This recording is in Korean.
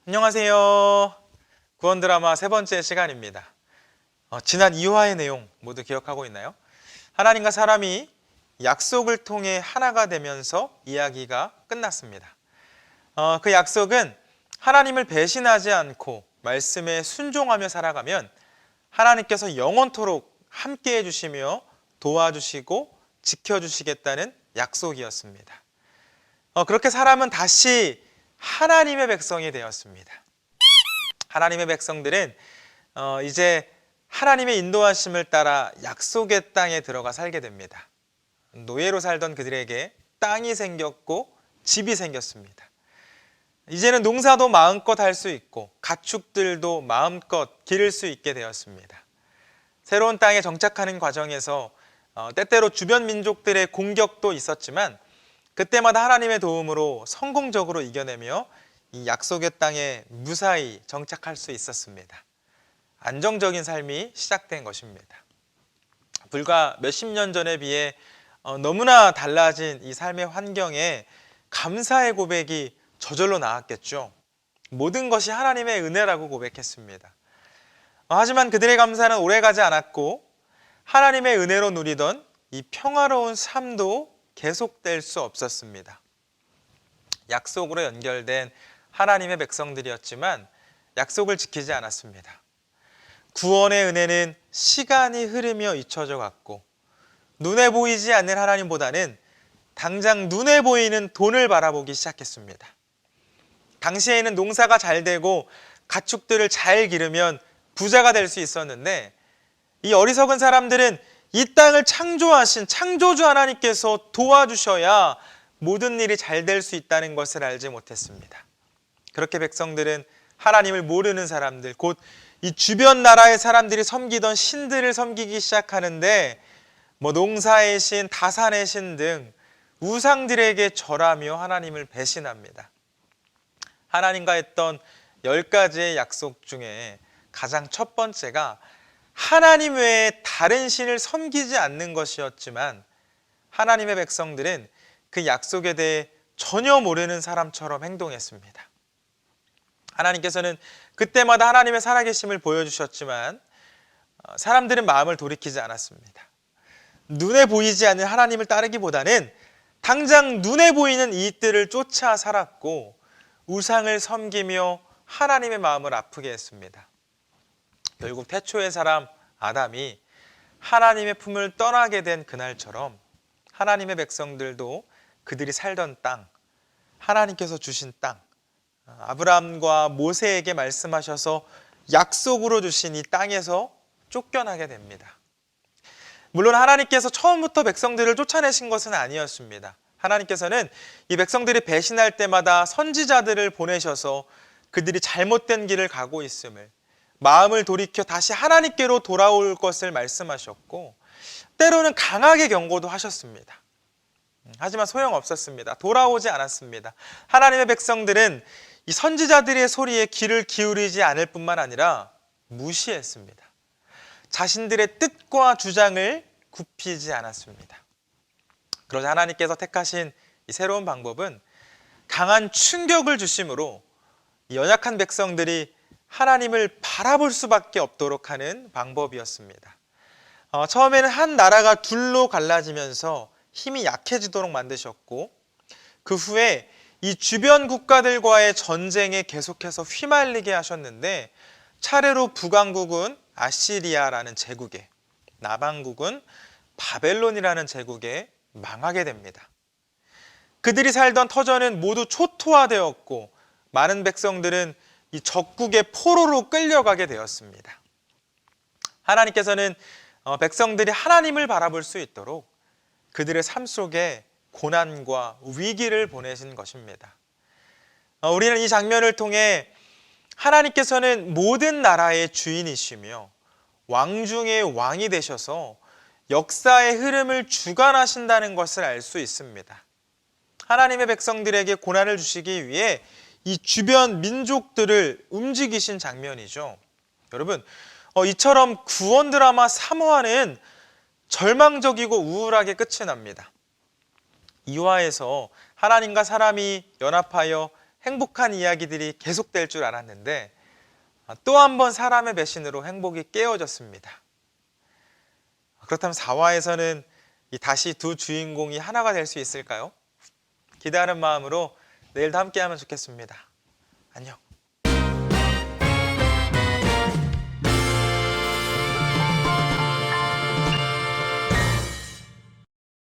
안녕하세요. 구원 드라마 세 번째 시간입니다. 지난 2화의 내용 모두 기억하고 있나요? 하나님과 사람이 약속을 통해 하나가 되면서 이야기가 끝났습니다. 그 약속은 하나님을 배신하지 않고 말씀에 순종하며 살아가면 하나님께서 영원토록 함께 해주시며 도와주시고 지켜주시겠다는 약속이었습니다. 그렇게 사람은 다시 하나님의 백성이 되었습니다. 하나님의 백성들은 이제 하나님의 인도하심을 따라 약속의 땅에 들어가 살게 됩니다. 노예로 살던 그들에게 땅이 생겼고 집이 생겼습니다. 이제는 농사도 마음껏 할 수 있고 가축들도 마음껏 기를 수 있게 되었습니다. 새로운 땅에 정착하는 과정에서 때때로 주변 민족들의 공격도 있었지만 그때마다 하나님의 도움으로 성공적으로 이겨내며 이 약속의 땅에 무사히 정착할 수 있었습니다. 안정적인 삶이 시작된 것입니다. 불과 몇십 년 전에 비해 너무나 달라진 이 삶의 환경에 감사의 고백이 저절로 나왔겠죠. 모든 것이 하나님의 은혜라고 고백했습니다. 하지만 그들의 감사는 오래가지 않았고 하나님의 은혜로 누리던 이 평화로운 삶도 계속될 수 없었습니다. 약속으로 연결된 하나님의 백성들이었지만 약속을 지키지 않았습니다. 구원의 은혜는 시간이 흐르며 잊혀져 갔고 눈에 보이지 않는 하나님보다는 당장 눈에 보이는 돈을 바라보기 시작했습니다. 당시에는 농사가 잘 되고 가축들을 잘 기르면 부자가 될 수 있었는데 이 어리석은 사람들은 이 땅을 창조하신 창조주 하나님께서 도와주셔야 모든 일이 잘 될 수 있다는 것을 알지 못했습니다. 그렇게 백성들은 하나님을 모르는 사람들, 곧 이 주변 나라의 사람들이 섬기던 신들을 섬기기 시작하는데 농사의 신, 다산의 신 등 우상들에게 절하며 하나님을 배신합니다. 하나님과 했던 10가지의 약속 중에 가장 첫 번째가 하나님 외에 다른 신을 섬기지 않는 것이었지만 하나님의 백성들은 그 약속에 대해 전혀 모르는 사람처럼 행동했습니다. 하나님께서는 그때마다 하나님의 살아계심을 보여주셨지만 사람들은 마음을 돌이키지 않았습니다. 눈에 보이지 않는 하나님을 따르기보다는 당장 눈에 보이는 이익들을 쫓아 살았고 우상을 섬기며 하나님의 마음을 아프게 했습니다. 결국 태초의 사람 아담이 하나님의 품을 떠나게 된 그날처럼 하나님의 백성들도 그들이 살던 땅, 하나님께서 주신 땅, 아브라함과 모세에게 말씀하셔서 약속으로 주신 이 땅에서 쫓겨나게 됩니다. 물론 하나님께서 처음부터 백성들을 쫓아내신 것은 아니었습니다. 하나님께서는 이 백성들이 배신할 때마다 선지자들을 보내셔서 그들이 잘못된 길을 가고 있음을, 마음을 돌이켜 다시 하나님께로 돌아올 것을 말씀하셨고 때로는 강하게 경고도 하셨습니다. 하지만 소용없었습니다. 돌아오지 않았습니다. 하나님의 백성들은 이 선지자들의 소리에 귀를 기울이지 않을 뿐만 아니라 무시했습니다. 자신들의 뜻과 주장을 굽히지 않았습니다. 그러자 하나님께서 택하신 이 새로운 방법은 강한 충격을 주심으로 연약한 백성들이 하나님을 바라볼 수밖에 없도록 하는 방법이었습니다. 처음에는 한 나라가 둘로 갈라지면서 힘이 약해지도록 만드셨고 그 후에 이 주변 국가들과의 전쟁에 계속해서 휘말리게 하셨는데 차례로 북왕국은 아시리아라는 제국에, 남왕국은 바벨론이라는 제국에 망하게 됩니다. 그들이 살던 터전은 모두 초토화되었고 많은 백성들은 이 적국의 포로로 끌려가게 되었습니다. 하나님께서는 백성들이 하나님을 바라볼 수 있도록 그들의 삶 속에 고난과 위기를 보내신 것입니다. 우리는 이 장면을 통해 하나님께서는 모든 나라의 주인이시며 왕 중의 왕이 되셔서 역사의 흐름을 주관하신다는 것을 알 수 있습니다. 하나님의 백성들에게 고난을 주시기 위해 이 주변 민족들을 움직이신 장면이죠. 여러분, 이처럼 구원 드라마 3화는 절망적이고 우울하게 끝이 납니다. 2화에서 하나님과 사람이 연합하여 행복한 이야기들이 계속될 줄 알았는데 또 한 번 사람의 배신으로 행복이 깨어졌습니다. 그렇다면 4화에서는 다시 두 주인공이 하나가 될 수 있을까요? 기대하는 마음으로 내일도 함께하면 좋겠습니다. 안녕.